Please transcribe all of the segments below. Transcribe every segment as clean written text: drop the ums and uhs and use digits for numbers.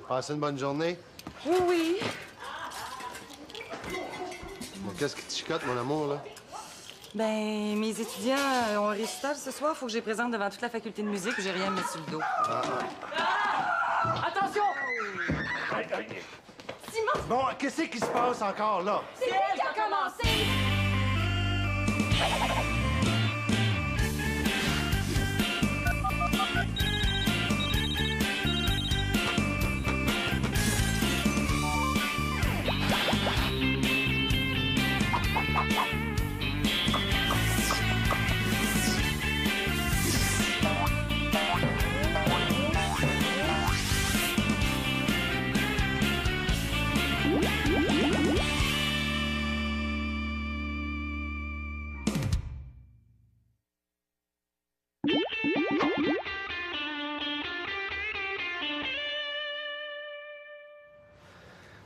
Passez une bonne journée. Oui, oui. Bon, qu'est-ce qui te chicote, mon amour, là? Ben, mes étudiants ont un récital ce soir. Faut que je les présente devant toute la faculté de musique. J'ai rien à me mettre sur le dos. Attention! Simon! Bon, qu'est-ce qui se passe encore, là? C'est lui qui a commencé!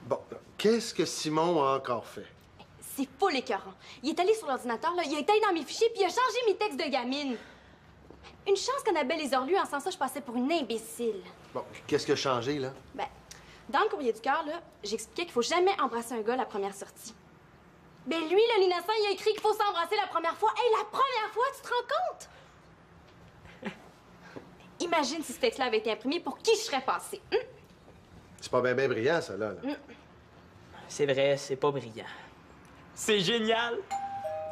Bon, qu'est-ce que Simon a encore fait? C'est full écœurant. Il est allé sur l'ordinateur, là, il est allé dans mes fichiers, puis il a changé mes textes de gamine. Une chance qu'Annabelle les a relus, en sens ça, je passais pour une imbécile. Bon, qu'est-ce qui a changé, là? Ben, dans le courrier du cœur, là, j'expliquais qu'il faut jamais embrasser un gars la première sortie. Ben lui, là, l'innocent, il a écrit qu'il faut s'embrasser la première fois. Hey, la première fois, tu te rends compte? Imagine si ce texte-là avait été imprimé, pour qui je serais passée. C'est pas bien brillant, ça, là. C'est vrai, c'est pas brillant. C'est génial!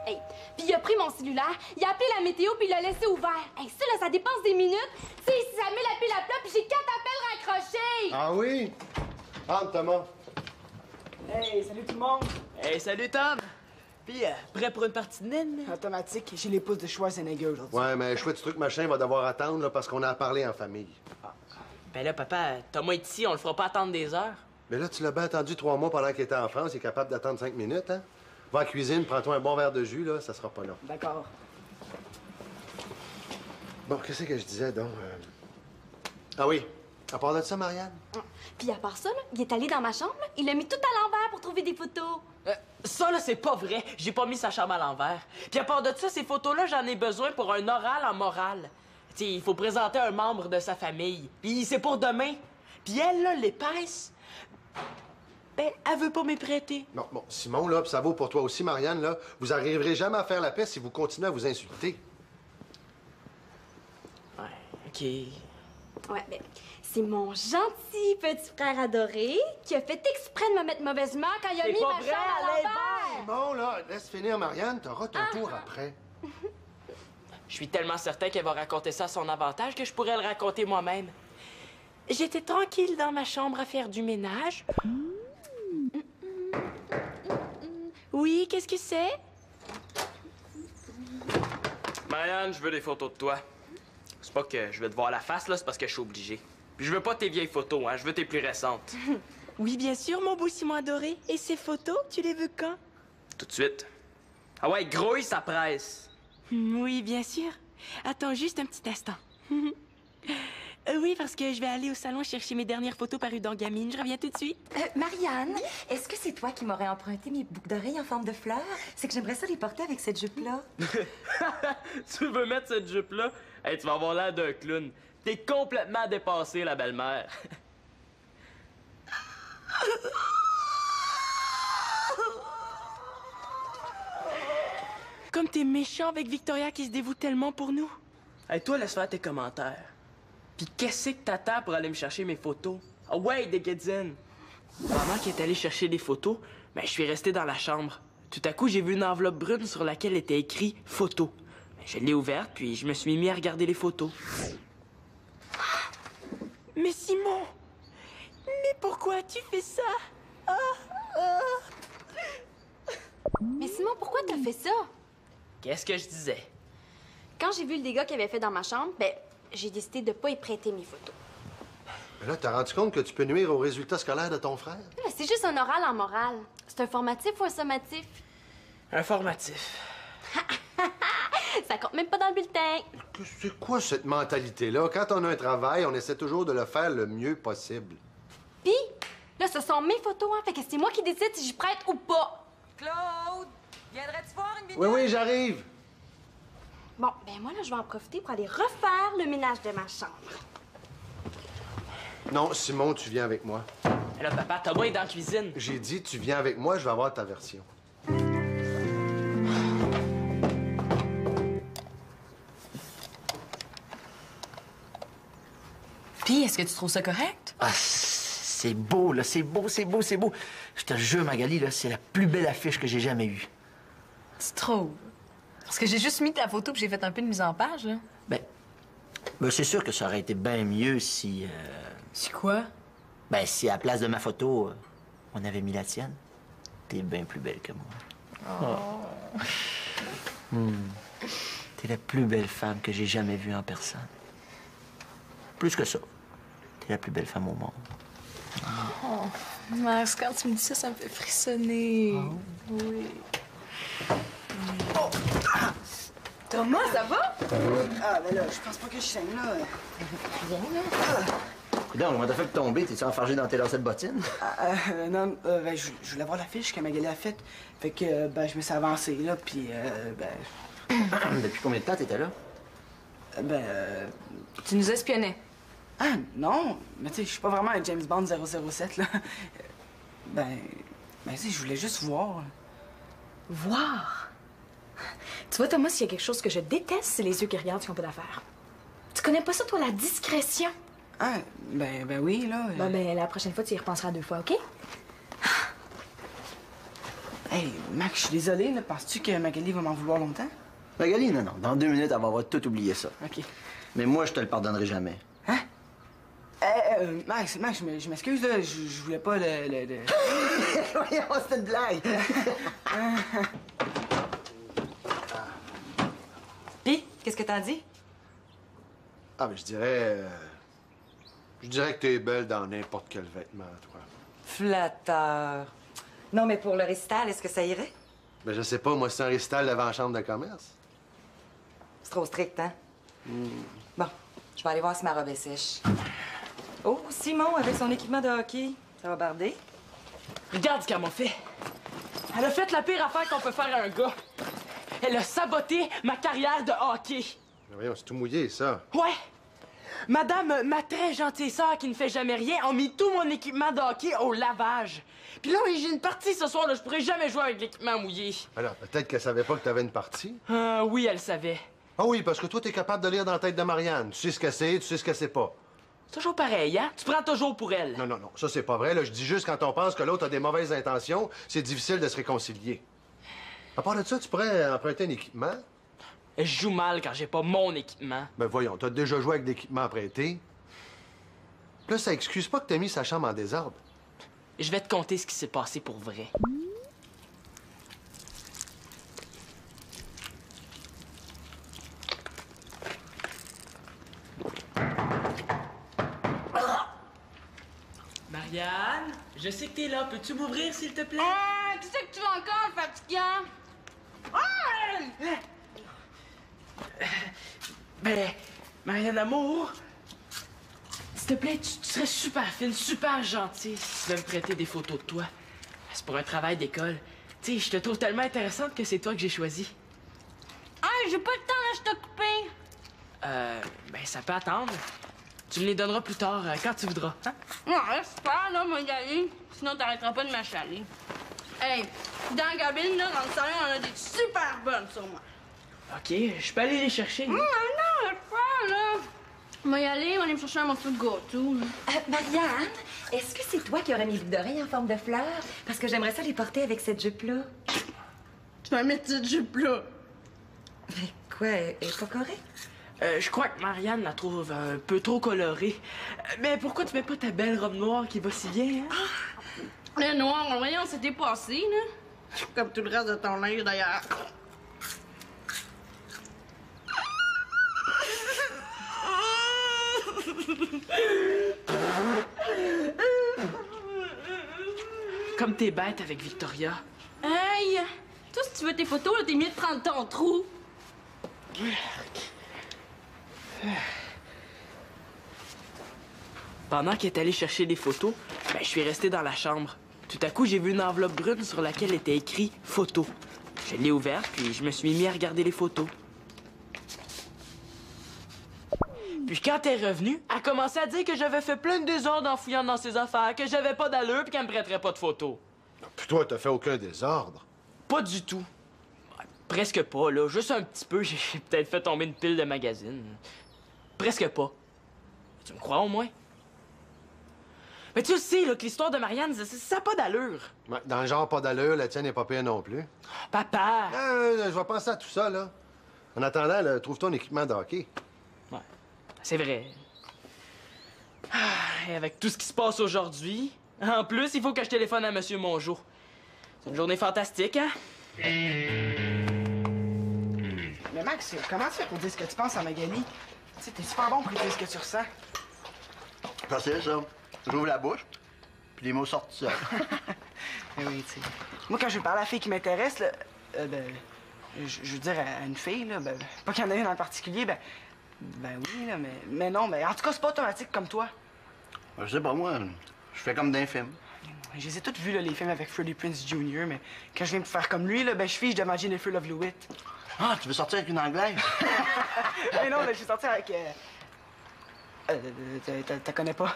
Hey, puis il a pris mon cellulaire, il a appelé la météo, puis il l'a laissé ouvert. Hey, ça, là, ça dépense des minutes. Tu sais, si ça met la pile à plat, puis j'ai 4 appels raccrochés. Ah oui? Entre, Thomas. Hey, salut tout le monde! Hey, salut Tom! Puis, prêt pour une partie de nine? Automatique, j'ai les pouces de Schwarzenegger aujourd'hui. Ouais, mais chouette truc machin va devoir attendre, là, parce qu'on a à parler en famille. Ben là, papa, Thomas est ici, on le fera pas attendre des heures. Mais là, tu l'as bien attendu 3 mois pendant qu'il était en France. Il est capable d'attendre 5 minutes, hein? Va à la cuisine, prends-toi un bon verre de jus, là, ça sera pas long. D'accord. Bon, qu'est-ce que je disais, donc? Ah oui, à part de ça, Marianne? Puis à part ça, là, il est allé dans ma chambre, là, il l'a mis tout à l'envers pour trouver des photos. Ça, là, c'est pas vrai. J'ai pas mis sa chambre à l'envers. Puis à part de ça, ces photos-là, j'en ai besoin pour un oral en morale. Tu sais, il faut présenter un membre de sa famille. Puis c'est pour demain. Puis elle, là, l'épaisse, ben, elle veut pas me prêter. Bon, Simon, là, pis ça vaut pour toi aussi, Marianne, là. Vous arriverez jamais à faire la paix si vous continuez à vous insulter. Ouais, OK. Ouais, ben, c'est mon gentil petit frère adoré qui a fait exprès de me mettre mauvaise humeur quand il a C'est mis pas ma vrai, chambre à elle est l'envers. Bon, là, laisse finir, Marianne. T'auras ton tour après. Je suis tellement certain qu'elle va raconter ça à son avantage que je pourrais le raconter moi-même. J'étais tranquille dans ma chambre à faire du ménage. Oui, qu'est-ce que c'est? Marianne, je veux des photos de toi. C'est pas que je veux te voir la face, là, c'est parce que je suis obligé. Puis je veux pas tes vieilles photos, hein, je veux tes plus récentes. Oui, bien sûr, mon beau Simon adoré. Et ces photos, tu les veux quand? Tout de suite. Ah ouais, grouille, ça presse. Oui, bien sûr. Attends juste un petit instant. Oui, parce que je vais aller au salon chercher mes dernières photos parues dans Gamine. Je reviens tout de suite. Marianne, est-ce que c'est toi qui m'aurais emprunté mes boucles d'oreilles en forme de fleurs? C'est que j'aimerais ça les porter avec cette jupe-là. Tu veux mettre cette jupe-là? Hey, tu vas avoir l'air d'un clown. T'es complètement dépassée, la belle-mère. Comme t'es méchant avec Victoria qui se dévoue tellement pour nous. Hey, toi, laisse faire tes commentaires. Puis qu'est-ce que t'attends pour aller me chercher mes photos? Ah ouais, des Gedzin! Pendant qu'elle est allée chercher les photos, ben, je suis resté dans la chambre. Tout à coup, j'ai vu une enveloppe brune sur laquelle était écrit « Photo ». Je l'ai ouverte, puis je me suis mis à regarder les photos. Mais Simon! Mais pourquoi tu fais ça? Mais Simon, pourquoi t'as fait ça? Qu'est-ce que je disais? Quand j'ai vu le dégât qu'il avait fait dans ma chambre, ben, j'ai décidé de pas y prêter mes photos. Mais là, t'as rendu compte que tu peux nuire aux résultats scolaires de ton frère? C'est juste un oral en morale. C'est un formatif ou un sommatif? Informatif. Ça compte même pas dans le bulletin. C'est quoi cette mentalité-là? Quand on a un travail, on essaie toujours de le faire le mieux possible. Puis, là, ce sont mes photos, hein. Fait que c'est moi qui décide si j'y prête ou pas. Claude, viendrais-tu voir une minute? Oui, j'arrive. Bon, ben moi, là, je vais en profiter pour aller refaire le ménage de ma chambre. Non, Simon, tu viens avec moi. Et là, papa, Thomas est dans la cuisine. J'ai dit, tu viens avec moi, je vais avoir ta version. Puis, est-ce que tu trouves ça correct? Ah, c'est beau, là. C'est beau, c'est beau, c'est beau. Je te jure, Magali, là, c'est la plus belle affiche que j'ai jamais eue. Tu trouves? Parce que j'ai juste mis ta photo puis j'ai fait un peu de mise en page, là. Ben, c'est sûr que ça aurait été bien mieux si... C'est quoi? Ben, si à la place de ma photo, on avait mis la tienne. T'es bien plus belle que moi. Oh. T'es la plus belle femme que j'ai jamais vue en personne. Plus que ça. T'es la plus belle femme au monde. Oh, Max, quand tu me dis ça, ça me fait frissonner. Oh. Oui. Oh. Ah. Thomas, ça va? Ah, ben là, je pense pas que je saigne, là. Viens, là. Donc, on t'a fait tomber. T'es-tu enfargé dans tes lacets de bottines? Non, ben, je voulais voir l'affiche que Magali a faite. Fait que, ben, je me suis avancé, là, puis, ben... Depuis combien de temps t'étais là? Tu nous espionnais. Ah, non, mais tu sais, je suis pas vraiment un James Bond 007, là. Ben, tu sais, je voulais juste voir. Voir? Tu vois, Thomas, s'il y a quelque chose que je déteste, c'est les yeux qui regardent ce qu'on peut d'affaires. Tu connais pas ça, toi, la discrétion? Ah, ben oui, là. Ben, la prochaine fois, tu y repenseras 2 fois, OK? Hey, Max, je suis désolé, là. Penses-tu que Magali va m'en vouloir longtemps? Magali, non. Dans 2 minutes, elle va avoir tout oublié ça. OK. Mais moi, je te le pardonnerai jamais. Hein? Max, je m'excuse, là. Je voulais pas le... Voyons, c'était une blague. Puis, qu'est-ce que t'as dit? Ah, mais je dirais... Je dirais que t'es belle dans n'importe quel vêtement, toi. Flatteur. Non, mais pour le récital, est-ce que ça irait? Ben, je sais pas, moi, c'est un récital devant la chambre de commerce. C'est trop strict, hein? Bon, je vais aller voir si ma robe est sèche. Oh, Simon, avec son équipement de hockey. Ça va barder? Regarde ce qu'elle m'a fait. Elle a fait la pire affaire qu'on peut faire à un gars. Elle a saboté ma carrière de hockey. Mais voyons, c'est tout mouillé, ça. Ouais. Madame, ma très gentille sœur qui ne fait jamais rien, a mis tout mon équipement de hockey au lavage. Puis là, j'ai une partie ce soir, là, je pourrais jamais jouer avec l'équipement mouillé. Alors, peut-être qu'elle savait pas que t'avais une partie. Oui, elle savait. Ah oui, parce que toi, t'es capable de lire dans la tête de Marianne. Tu sais ce que c'est, tu sais ce que c'est pas. C'est toujours pareil, hein? Tu prends toujours pour elle. Non, ça, c'est pas vrai. Là, je dis juste quand on pense que l'autre a des mauvaises intentions, c'est difficile de se réconcilier. À part de ça, tu pourrais emprunter un équipement? Je joue mal quand j'ai pas mon équipement. Ben voyons, t'as déjà joué avec de l'équipement prêté. Là, ça excuse pas que t'aies mis sa chambre en désordre. Je vais te conter ce qui s'est passé pour vrai. Marianne, je sais que t'es là. Peux-tu m'ouvrir, s'il te plaît? Qu'est-ce que tu veux encore, fatigant? Ben, Marianne Amour, s'il te plaît, tu serais super fine, super gentille si tu veux me prêter des photos de toi. C'est pour un travail d'école. Tu sais, je te trouve tellement intéressante que c'est toi que j'ai choisi. J'ai pas le temps, là, je t'ai occupée. Ben, ça peut attendre. Tu me les donneras plus tard, quand tu voudras. Hein? Ouais, super, là, moi, y aller. Sinon, t'arrêteras pas de m'achaler. Hey, dans la cabine, là, dans le salon, on a des super bonnes sur moi. OK, je peux aller les chercher. Non, laisse pas, là. On va y aller, on va aller me chercher un morceau de gâteau. Marianne, est-ce que c'est toi qui aurais mes boucles d'oreilles en forme de fleurs? Parce que j'aimerais ça les porter avec cette jupe-là. Tu vas mettre cette jupe-là. Mais quoi, elle est pas correcte? Je crois que Marianne la trouve un peu trop colorée. Mais pourquoi tu mets pas ta belle robe noire qui va si bien, hein? Le noir, voyons, c'était passé, là. Comme tout le reste de ton linge, d'ailleurs. Comme t'es bête avec Victoria. Hey! Toi, si tu veux tes photos, là, t'es mieux de prendre ton trou. Pendant qu'elle est allée chercher les photos, ben, je suis resté dans la chambre. Tout à coup, j'ai vu une enveloppe brune sur laquelle était écrit « Photo ». Je l'ai ouverte, puis je me suis mis à regarder les photos. Puis quand t'es revenue, elle a commencé à dire que j'avais fait plein de désordres en fouillant dans ses affaires, que j'avais pas d'allure puis qu'elle me prêterait pas de photos. Puis toi, t'as fait aucun désordre. Pas du tout. Ouais, presque pas, là. Juste un petit peu. J'ai peut-être fait tomber une pile de magazines. Presque pas. Tu me crois au moins? Mais tu sais, là, que l'histoire de Marianne, ça n'a pas d'allure. Ouais, dans le genre pas d'allure, la tienne n'est pas pire non plus. Papa! Je vais penser à tout ça, là. En attendant, là, trouve-toi un équipement de hockey. Ouais, c'est vrai. Et avec tout ce qui se passe aujourd'hui, en plus, il faut que je téléphone à Monsieur Mongeau. C'est une journée fantastique, hein? Mais Max, comment tu fais pour dire ce que tu penses à Magali? Tu sais, t'es super bon pour dire ce que tu ressens. Facile, ça. J'ouvre la bouche, puis les mots sortent tout seuls. Eh oui, tu sais. Moi, quand je parle à la fille qui m'intéresse, là, je veux dire à une fille, là, pas qu'il y en ait une en particulier, ben oui, là, mais non, mais en tout cas, c'est pas automatique comme toi. Je sais pas, moi, je fais comme d'un film. Je les ai toutes vues, là, les films avec Freddie Prinze Jr., mais quand je viens de faire comme lui, là, je fige devant Jennifer Love Hewitt. Ah, tu veux sortir avec une Anglaise? Mais non, là, je suis sorti avec... T'as connais pas?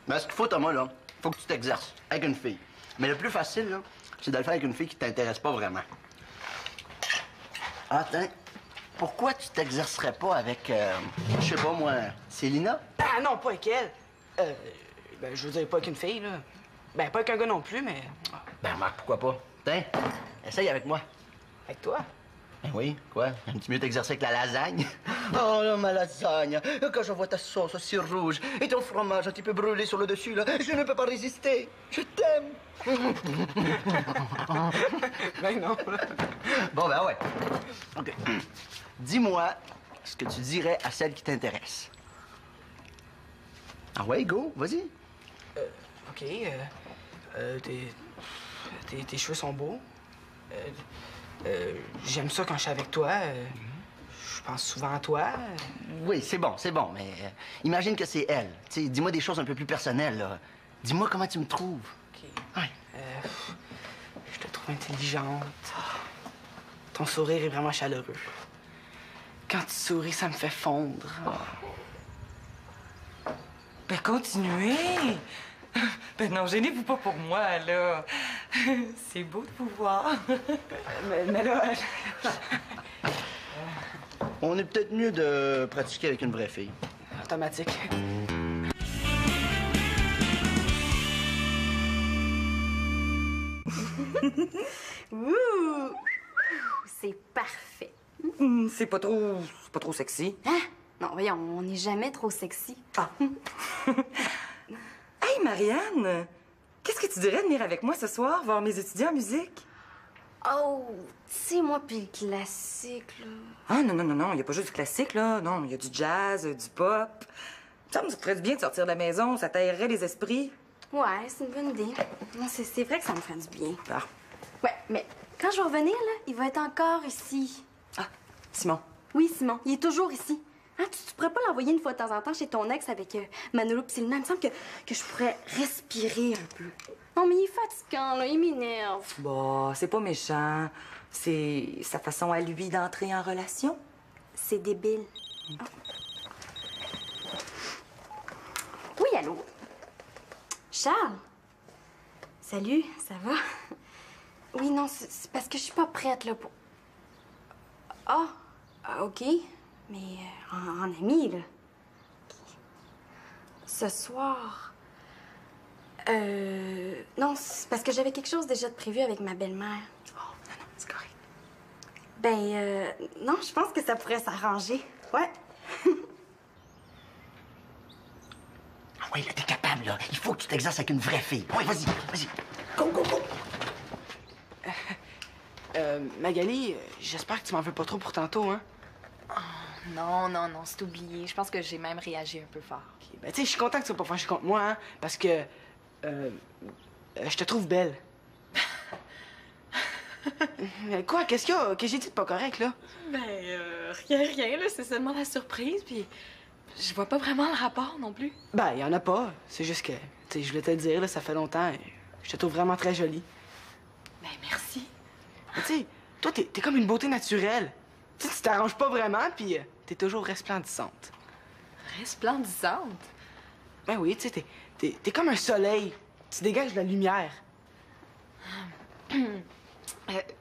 Mais ce qu'il faut, Thomas, là, faut que tu t'exerces avec une fille. Mais le plus facile, là, c'est de le faire avec une fille qui t'intéresse pas vraiment. Attends, pourquoi tu t'exercerais pas avec, je sais pas moi, Célina? Ah non, pas avec elle. Je veux dire, pas avec une fille, là. Ben, pas avec un gars non plus, mais... Ben, Marc, pourquoi pas? Tiens, essaye avec moi. Avec toi? Ben oui, quoi? Aimes-tu mieux t'exercer avec la lasagne? Oh, là, ma lasagne! Quand je vois ta sauce si rouge et ton fromage un petit peu brûlé sur le dessus, là, je ne peux pas résister. Je t'aime! Ben non. Bon, ben ouais. OK. Dis-moi ce que tu dirais à celle qui t'intéresse. Ah ouais, go, vas-y. OK, tes cheveux sont beaux. J'aime ça quand je suis avec toi. Je pense souvent à toi. Oui, c'est bon, mais imagine que c'est elle. Tu sais, dis-moi des choses un peu plus personnelles, là. Dis-moi comment tu me trouves. OK. Ouais. Je te trouve intelligente. Ton sourire est vraiment chaleureux. Quand tu souris, ça me fait fondre. Ben, continuez! Ben non, gênez-vous pas pour moi, là. C'est beau de vous voir. Mais là... On est peut-être mieux de pratiquer avec une vraie fille. Automatique. Ouh! C'est parfait. C'est pas trop sexy. Hein? Non, voyons, on n'est jamais trop sexy. Ah. Hey, Marianne! Qu'est-ce que tu dirais de venir avec moi ce soir voir mes étudiants en musique? Oh, tu sais, moi, puis le classique, là. Ah, non, il n'y a pas juste du classique, là. Non, il y a du jazz, du pop. Ça me ferait du bien de sortir de la maison, ça t'aérerait les esprits. Ouais, c'est une bonne idée. Non, c'est vrai que ça me ferait du bien. Ah. Ouais, mais quand je vais revenir, là, il va être encore ici. Ah, Simon. Oui, Simon, il est toujours ici. Hein, tu pourrais pas l'envoyer une fois de temps en temps chez ton ex avec Manolo pis Célina? Il me semble que je pourrais respirer un peu. Non, mais il est fatigant, là, il m'énerve. Bon, c'est pas méchant. C'est sa façon à lui d'entrer en relation. C'est débile. Oh. Oui, allô? Charles? Salut, ça va? Oui, non, c'est parce que je suis pas prête, là, pour... Ah, OK. Mais en ami, là. Ce soir... Non, c'est parce que j'avais quelque chose déjà de prévu avec ma belle-mère. Oh, non, c'est correct. Ben, non, je pense que ça pourrait s'arranger. Ouais. Ah oui, là, t'es capable, là. Il faut que tu t'exerces avec une vraie fille. Oui, vas-y. Go, go, go. Magali, j'espère que tu m'en veux pas trop pour tantôt, hein? Non, c'est oublié. Je pense que j'ai même réagi un peu fort. Okay. Ben, tu sais, je suis content que tu sois pas fâché contre moi, hein? Parce que... je te trouve belle. Mais quoi? Qu'est-ce qu'il y a? Qu'est-ce que j'ai dit de pas correct, là? Ben, rien, là. C'est seulement la surprise, puis je vois pas vraiment le rapport non plus. Ben, y en a pas. C'est juste que, tu sais, je voulais te le dire, là, ça fait longtemps. Et je te trouve vraiment très jolie. Ben, merci. Mais tu sais, toi, t'es comme une beauté naturelle. Tu sais, tu t'arranges pas vraiment, puis t'es toujours resplendissante. Resplendissante. Ben oui, tu sais, t'es comme un soleil. Tu dégages de la lumière.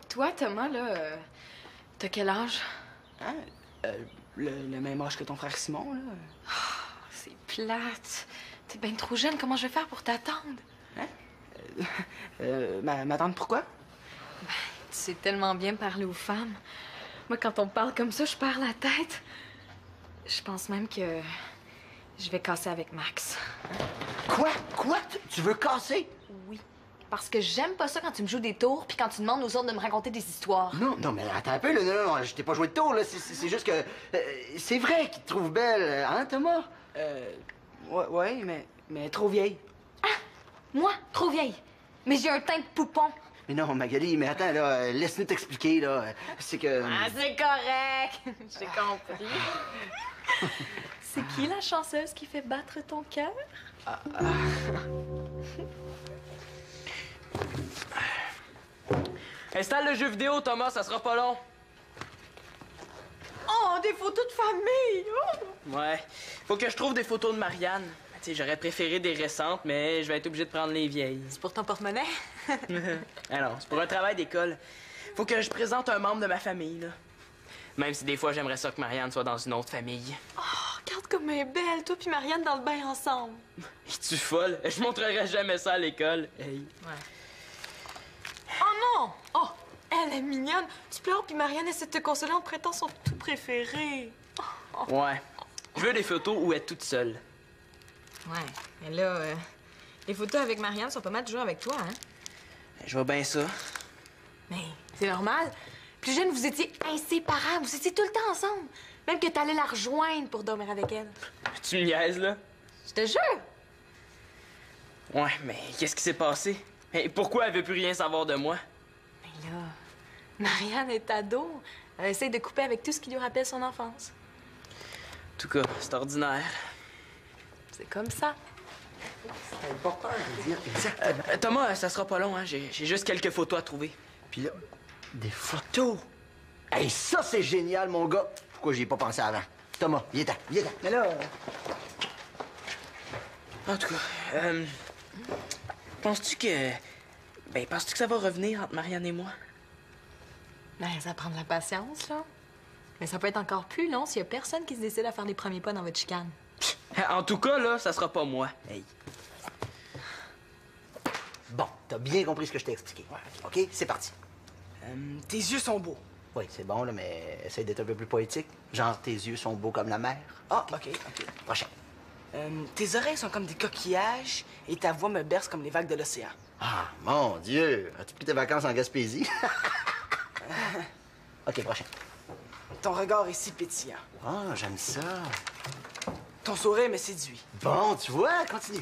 Toi, Thomas, là, t'as quel âge? Hein? Le même âge que ton frère Simon, là. C'est plate. T'es bien trop jeune. Comment je vais faire pour t'attendre? Ma tante, pourquoi? Tu sais tellement bien parler aux femmes. Moi, quand on me parle comme ça, je perds la tête. Je pense même que je vais casser avec Max. Quoi? Quoi? Tu veux casser? Oui. Parce que j'aime pas ça quand tu me joues des tours puis quand tu demandes aux autres de me raconter des histoires. Non, mais attends un peu, là. Non, je t'ai pas joué de tour, là. C'est juste que... c'est vrai qu'il te trouve belle, hein, Thomas? Ouais, mais trop vieille. Moi, trop vieille. Mais j'ai un teint de poupon. Mais non, Magali, mais attends, là, laisse-nous t'expliquer, là. C'est que... Ah, c'est correct. J'ai compris. C'est qui la chanceuse qui fait battre ton cœur? Installe le jeu vidéo, Thomas, ça sera pas long. Oh, des photos de famille! Oh! Ouais. Faut que je trouve des photos de Marianne. Tu sais, j'aurais préféré des récentes, mais je vais être obligé de prendre les vieilles. C'est pour ton porte-monnaie? Alors, c'est pour un travail d'école. Faut que je présente un membre de ma famille, là. Même si des fois, j'aimerais ça que Marianne soit dans une autre famille. Oh, regarde comme elle est belle, toi puis Marianne dans le bain ensemble. Es-tu folle? Je montrerai jamais ça à l'école. Hey. Ouais. Oh non! Oh, elle est mignonne. Tu pleures puis Marianne essaie de te consoler en te prêtant son tout préféré. Ouais. Je veux des photos où elle est toute seule. Ouais, mais là, les photos avec Marianne sont pas mal toujours avec toi, hein? Je vois bien ça. Mais c'est normal. Plus jeune, vous étiez inséparables. Vous étiez tout le temps ensemble. Même que t'allais la rejoindre pour dormir avec elle. Tu me niaises, là? Je te jure. Ouais, mais qu'est-ce qui s'est passé? Et pourquoi elle veut plus rien savoir de moi? Mais là, Marianne est ado. Elle essaie de couper avec tout ce qui lui rappelle son enfance. En tout cas, c'est ordinaire. C'est comme ça. C'est important de dire exactement. Thomas, ça sera pas long, hein? J'ai juste quelques photos à trouver. Puis là, des photos. Hey, ça, c'est génial, mon gars. Pourquoi j'y ai pas pensé avant? Thomas, viens-t'en, viens-t'en. Mais là, En tout cas, penses-tu que... penses-tu que ça va revenir entre Marianne et moi? Ben, ça prend de la patience, là. Mais ça peut être encore plus long s'il y a personne qui se décide à faire les premiers pas dans votre chicane. En tout cas, là, ça sera pas moi. Hey. Bon, t'as bien compris ce que je t'ai expliqué. OK, c'est parti. tes yeux sont beaux. Oui, c'est bon, là, mais essaye d'être un peu plus poétique. Genre, tes yeux sont beaux comme la mer. Ah, OK. Prochain. Tes oreilles sont comme des coquillages et ta voix me berce comme les vagues de l'océan. Ah, mon Dieu! As-tu pris tes vacances en Gaspésie? OK, prochain. Ton regard est si pétillant. Ah, j'aime ça. Ton sourire me séduit. Bon, tu vois, continue.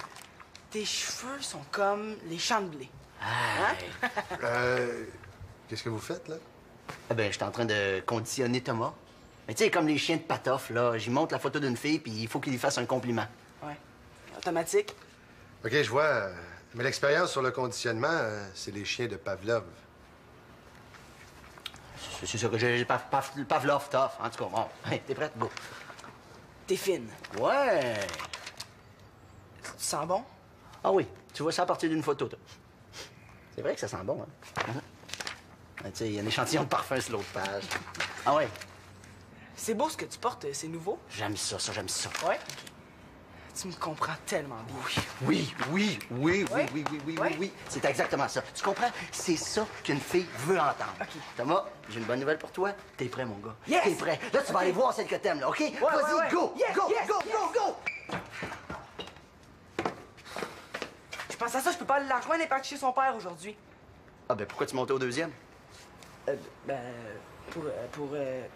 Tes cheveux sont comme les champs de blé. Qu'est-ce que vous faites, là? Ah ben, je suis en train de conditionner Thomas. Mais tu sais, comme les chiens de patoff, là, j'y montre la photo d'une fille, puis il faut qu'il lui fasse un compliment. Ouais. Automatique. OK, je vois. Mais l'expérience sur le conditionnement, c'est les chiens de Pavlov. C'est ça que j'ai Pavlov tough. En tout cas, bon, hey, t'es prête? Go. T'es fine. Ouais! Tu sens bon? Ah oui, tu vois ça à partir d'une photo, toi. C'est vrai que ça sent bon, hein? Tu sais, il y a un échantillon de parfum sur l'autre page. Ah ouais? C'est beau ce que tu portes, c'est nouveau. J'aime ça, j'aime ça. Ouais? Tu me comprends tellement bien. Oui. C'est exactement ça. Tu comprends? C'est ça qu'une fille veut entendre. OK. Thomas, j'ai une bonne nouvelle pour toi. T'es prêt, mon gars? Yes! T'es prêt. Là, tu vas aller voir celle que t'aimes, là, OK? Vas-y, ouais. go! Yes, Go! yes, Go! yes. Go! Go! Je pense à ça, je peux pas aller la rejoindre et partir chez son père aujourd'hui. Ah, ben pourquoi tu montais au deuxième?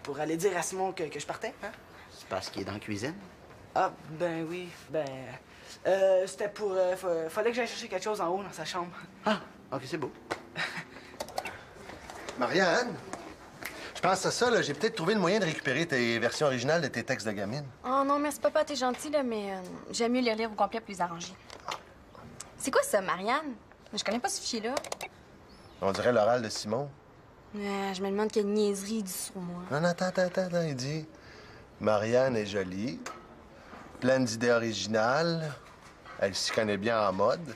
Pour aller dire à Simon que je partais, hein? C'est parce qu'il est dans la cuisine. Ah, ben oui, c'était pour... fallait que j'aille chercher quelque chose en haut dans sa chambre. Ah, OK, c'est beau. Marianne, je pense à ça, là. J'ai peut-être trouvé le moyen de récupérer tes versions originales de tes textes de gamine. Oh non, merci papa, t'es gentil, là, mais j'aime mieux les lire au complet pour les arranger. C'est quoi ça, Marianne? Je connais pas ce fichier-là. On dirait l'oral de Simon. Je me demande quelle niaiserie il dit sur moi. Non, attends. Il dit Marianne est jolie, pleine d'idées originales. Elle s'y connaît bien en mode.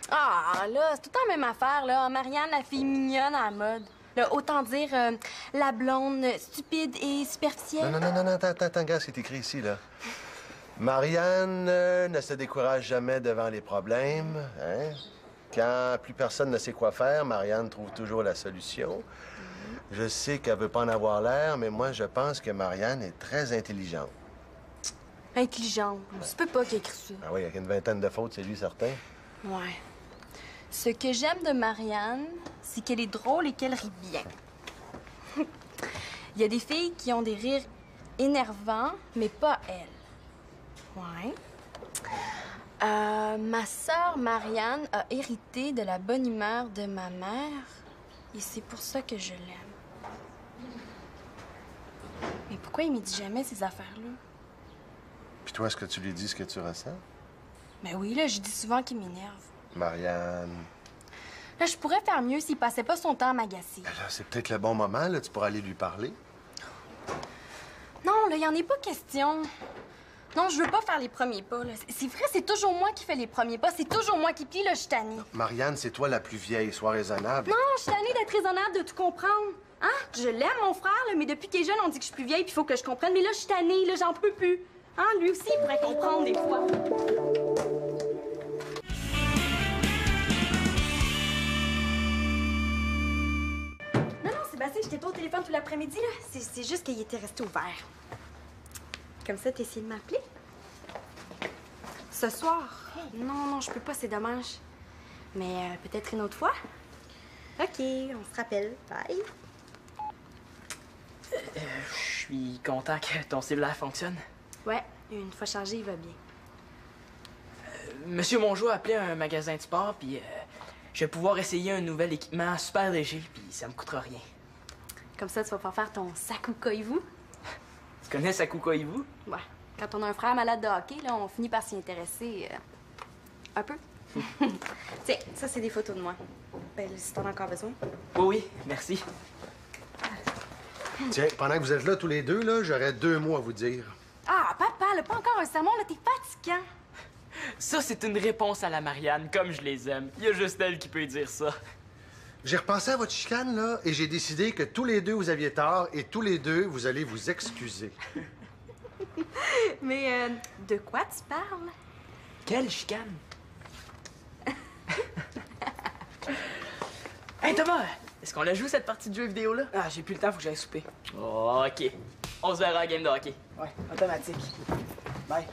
Ah, là, c'est tout le temps la même affaire, là. Marianne, la fille mignonne à la mode. Là, autant dire la blonde stupide et superficielle. Non, attends, regarde ce qui est écrit ici, là. Marianne ne se décourage jamais devant les problèmes, hein? Quand plus personne ne sait quoi faire, Marianne trouve toujours la solution. Je sais qu'elle veut pas en avoir l'air, mais moi, je pense que Marianne est très intelligente. Intelligente. Ça peut pas qu'il écrit ça. Ah oui, avec une vingtaine de fautes, c'est lui certain. Ouais. Ce que j'aime de Marianne, c'est qu'elle est drôle et qu'elle rit bien. Il y a des filles qui ont des rires énervants, mais pas elle. Ouais. Ma sœur Marianne a hérité de la bonne humeur de ma mère et c'est pour ça que je l'aime. Mais pourquoi il me dit jamais ces affaires-là? Puis toi, est-ce que tu lui dis ce que tu ressens? Ben oui, là, je dis souvent qu'il m'énerve. Marianne... Là, je pourrais faire mieux s'il passait pas son temps à m'agacer. Ben là, c'est peut-être le bon moment, là. Tu pourras aller lui parler. Non, là, il y en est pas question. Non, je veux pas faire les premiers pas, là. C'est vrai, c'est toujours moi qui fais les premiers pas. C'est toujours moi qui plie, là, je suis tannée. Marianne, c'est toi la plus vieille. Sois raisonnable. Non, je suis tannée d'être raisonnable, de tout comprendre. Hein? Je l'aime, mon frère, là, mais depuis qu'il est jeune, on dit que je suis plus vieille, puis il faut que je comprenne. Mais là, je suis tannée, là, j'en peux plus. Hein? Lui aussi, il pourrait comprendre des fois. Non, j'étais pas au téléphone tout l'après-midi, là. C'est juste qu'il était resté ouvert. Comme ça, t'as essayé de m'appeler? Ce soir? Non, je peux pas, c'est dommage. Mais peut-être une autre fois? OK, on se rappelle. Bye. Je suis content que ton cellulaire fonctionne. Ouais, une fois chargé, il va bien. Monsieur Mongeau a appelé un magasin de sport, puis je vais pouvoir essayer un nouvel équipement super léger, puis ça me coûtera rien. Comme ça, tu vas pouvoir faire ton Sakukoivu. Tu connais Sakukoivu? Ouais. Quand on a un frère malade de hockey, là, on finit par s'y intéresser un peu. Tiens, ça, c'est des photos de moi. Ben, si t'en as encore besoin. Oui, merci. Tiens, pendant que vous êtes là tous les deux, là, j'aurais 2 mots à vous dire. Ah, papa, là, pas encore un sermon, là, t'es fatigant. Ça, c'est une réponse à la Marianne, comme je les aime. Il y a juste elle qui peut dire ça. J'ai repensé à votre chicane, là, et j'ai décidé que tous les deux, vous aviez tort, et tous les deux, vous allez vous excuser. Mais de quoi tu parles? Quelle chicane? Hey Thomas, est-ce qu'on la joue cette partie de jeu vidéo là? Ah, j'ai plus le temps, faut que j'aille souper. Oh, OK. On se verra à la game de hockey. Ouais, automatique. Bye.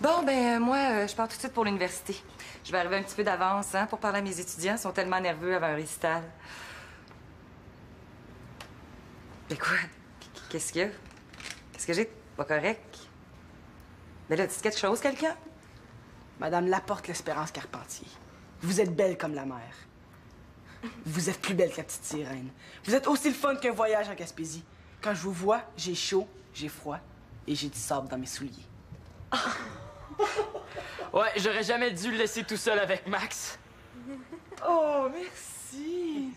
Bon, ben moi, je pars tout de suite pour l'université. Je vais arriver un petit peu d'avance, hein, pour parler à mes étudiants. Ils sont tellement nerveux avant un récital. Mais quoi? Qu'est-ce qu'il y a? Qu'est-ce que j'ai? Pas correct? Mais là, dis quelque chose, quelqu'un? Madame Laporte-L'Espérance Carpentier, vous êtes belle comme la mer. Vous êtes plus belle que la petite sirène. Vous êtes aussi le fun qu'un voyage en Gaspésie. Quand je vous vois, j'ai chaud, j'ai froid et j'ai du sable dans mes souliers. Ouais, j'aurais jamais dû le laisser tout seul avec Max. Oh, merci.